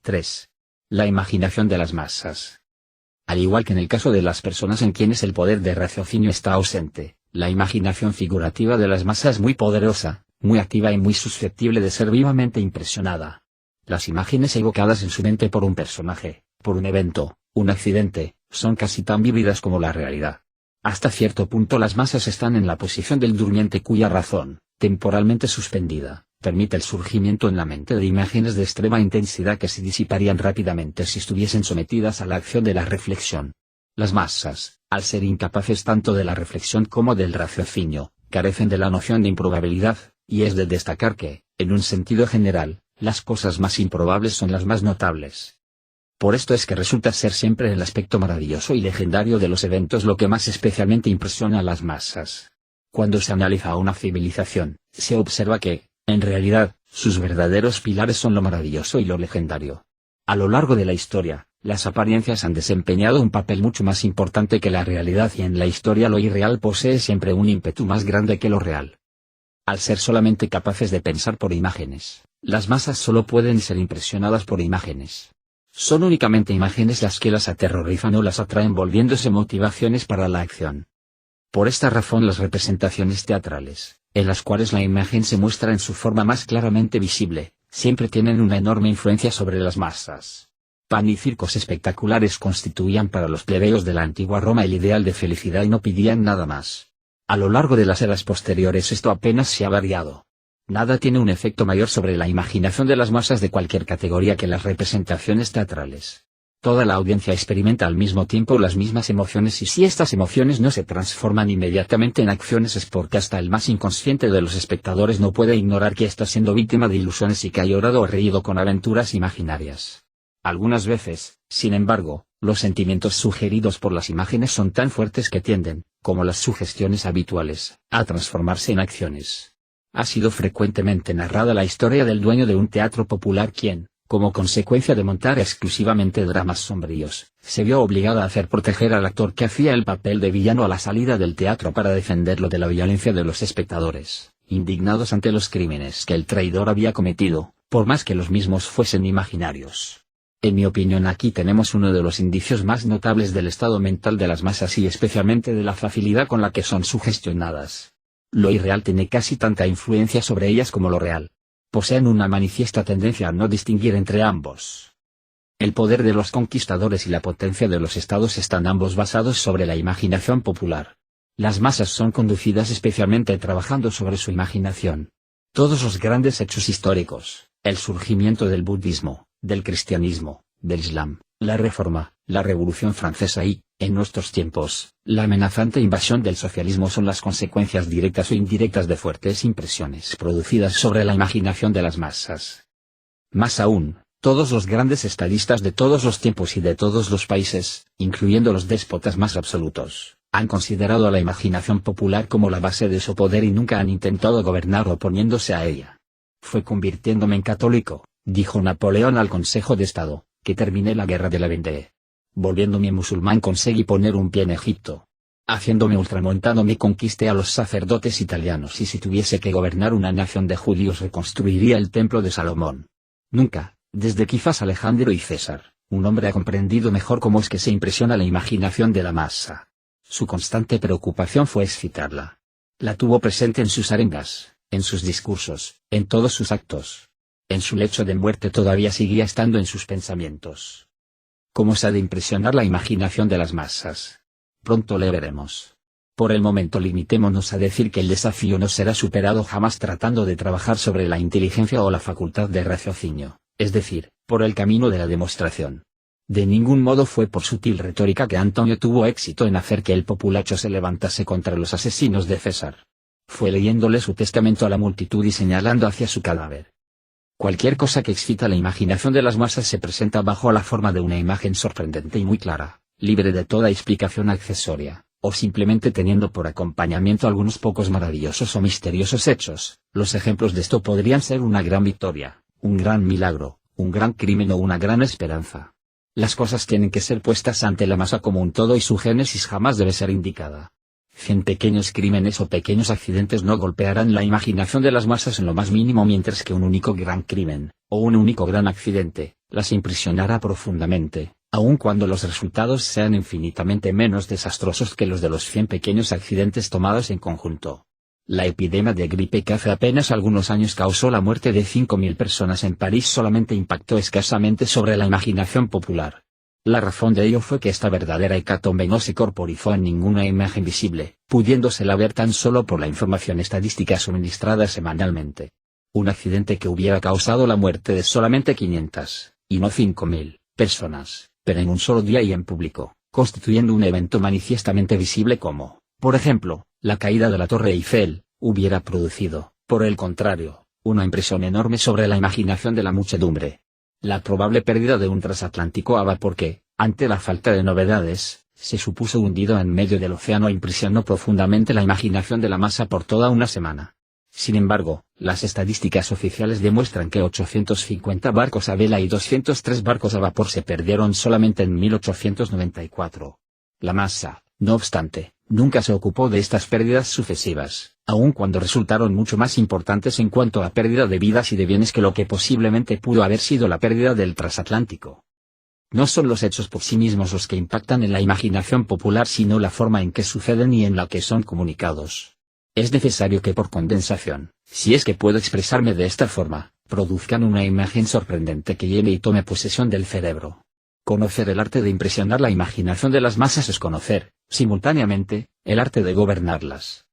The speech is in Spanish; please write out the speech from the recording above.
3. La imaginación de las masas. Al igual que en el caso de las personas en quienes el poder de raciocinio está ausente, la imaginación figurativa de las masas es muy poderosa, muy activa y muy susceptible de ser vivamente impresionada. Las imágenes evocadas en su mente por un personaje, por un evento, un accidente, son casi tan vívidas como la realidad. Hasta cierto punto las masas están en la posición del durmiente cuya razón, temporalmente suspendida, permite el surgimiento en la mente de imágenes de extrema intensidad que se disiparían rápidamente si estuviesen sometidas a la acción de la reflexión. Las masas, al ser incapaces tanto de la reflexión como del raciocinio, carecen de la noción de improbabilidad, y es de destacar que, en un sentido general, las cosas más improbables son las más notables. Por esto es que resulta ser siempre el aspecto maravilloso y legendario de los eventos lo que más especialmente impresiona a las masas. Cuando se analiza una civilización, se observa que, en realidad, sus verdaderos pilares son lo maravilloso y lo legendario. A lo largo de la historia, las apariencias han desempeñado un papel mucho más importante que la realidad y en la historia lo irreal posee siempre un ímpetu más grande que lo real. Al ser solamente capaces de pensar por imágenes, las masas solo pueden ser impresionadas por imágenes. Son únicamente imágenes las que las aterrorizan o las atraen volviéndose motivaciones para la acción. Por esta razón las representaciones teatrales, en las cuales la imagen se muestra en su forma más claramente visible, siempre tienen una enorme influencia sobre las masas. Pan y circos espectaculares constituían para los plebeos de la antigua Roma el ideal de felicidad y no pedían nada más. A lo largo de las eras posteriores esto apenas se ha variado. Nada tiene un efecto mayor sobre la imaginación de las masas de cualquier categoría que las representaciones teatrales. Toda la audiencia experimenta al mismo tiempo las mismas emociones y si estas emociones no se transforman inmediatamente en acciones es porque hasta el más inconsciente de los espectadores no puede ignorar que está siendo víctima de ilusiones y que ha llorado o reído con aventuras imaginarias. Algunas veces, sin embargo, los sentimientos sugeridos por las imágenes son tan fuertes que tienden, como las sugestiones habituales, a transformarse en acciones. Ha sido frecuentemente narrada la historia del dueño de un teatro popular quien, como consecuencia de montar exclusivamente dramas sombríos, se vio obligado a hacer proteger al actor que hacía el papel de villano a la salida del teatro para defenderlo de la violencia de los espectadores, indignados ante los crímenes que el traidor había cometido, por más que los mismos fuesen imaginarios. En mi opinión aquí tenemos uno de los indicios más notables del estado mental de las masas y especialmente de la facilidad con la que son sugestionadas. Lo irreal tiene casi tanta influencia sobre ellas como lo real. Poseen una manifiesta tendencia a no distinguir entre ambos. El poder de los conquistadores y la potencia de los estados están ambos basados sobre la imaginación popular. Las masas son conducidas especialmente trabajando sobre su imaginación. Todos los grandes hechos históricos, el surgimiento del budismo, del cristianismo, del islam, la reforma, la revolución francesa y, en nuestros tiempos, la amenazante invasión del socialismo son las consecuencias directas o indirectas de fuertes impresiones producidas sobre la imaginación de las masas. Más aún, todos los grandes estadistas de todos los tiempos y de todos los países, incluyendo los déspotas más absolutos, han considerado a la imaginación popular como la base de su poder y nunca han intentado gobernar oponiéndose a ella. Fue convirtiéndome en católico, dijo Napoleón al Consejo de Estado, que terminé la guerra de la Vendée. Volviéndome musulmán conseguí poner un pie en Egipto. Haciéndome ultramontano me conquisté a los sacerdotes italianos y si tuviese que gobernar una nación de judíos reconstruiría el templo de Salomón. Nunca, desde quizás Alejandro y César, un hombre ha comprendido mejor cómo es que se impresiona la imaginación de la masa. Su constante preocupación fue excitarla. La tuvo presente en sus arengas, en sus discursos, en todos sus actos. En su lecho de muerte todavía seguía estando en sus pensamientos. ¿Cómo se ha de impresionar la imaginación de las masas? Pronto le veremos. Por el momento limitémonos a decir que el desafío no será superado jamás tratando de trabajar sobre la inteligencia o la facultad de raciocinio, es decir, por el camino de la demostración. De ningún modo fue por sutil retórica que Antonio tuvo éxito en hacer que el populacho se levantase contra los asesinos de César. Fue leyéndole su testamento a la multitud y señalando hacia su cadáver. Cualquier cosa que excita la imaginación de las masas se presenta bajo la forma de una imagen sorprendente y muy clara, libre de toda explicación accesoria, o simplemente teniendo por acompañamiento algunos pocos maravillosos o misteriosos hechos. Los ejemplos de esto podrían ser una gran victoria, un gran milagro, un gran crimen o una gran esperanza. Las cosas tienen que ser puestas ante la masa como un todo y su génesis jamás debe ser indicada. 100 pequeños crímenes o pequeños accidentes no golpearán la imaginación de las masas en lo más mínimo, mientras que un único gran crimen, o un único gran accidente, las impresionará profundamente, aun cuando los resultados sean infinitamente menos desastrosos que los de los 100 pequeños accidentes tomados en conjunto. La epidemia de gripe que hace apenas algunos años causó la muerte de 5.000 personas en París solamente impactó escasamente sobre la imaginación popular. La razón de ello fue que esta verdadera hecatombe no se corporizó en ninguna imagen visible, pudiéndosela ver tan solo por la información estadística suministrada semanalmente. Un accidente que hubiera causado la muerte de solamente 500, y no 5.000, personas, pero en un solo día y en público, constituyendo un evento manifiestamente visible como, por ejemplo, la caída de la Torre Eiffel, hubiera producido, por el contrario, una impresión enorme sobre la imaginación de la muchedumbre. La probable pérdida de un transatlántico a vapor que, ante la falta de novedades, se supuso hundido en medio del océano impresionó profundamente la imaginación de la masa por toda una semana. Sin embargo, las estadísticas oficiales demuestran que 850 barcos a vela y 203 barcos a vapor se perdieron solamente en 1894. La masa, no obstante, nunca se ocupó de estas pérdidas sucesivas, aun cuando resultaron mucho más importantes en cuanto a pérdida de vidas y de bienes que lo que posiblemente pudo haber sido la pérdida del transatlántico. No son los hechos por sí mismos los que impactan en la imaginación popular, sino la forma en que suceden y en la que son comunicados. Es necesario que por condensación, si es que puedo expresarme de esta forma, produzcan una imagen sorprendente que llene y tome posesión del cerebro. Conocer el arte de impresionar la imaginación de las masas es conocer, simultáneamente, el arte de gobernarlas.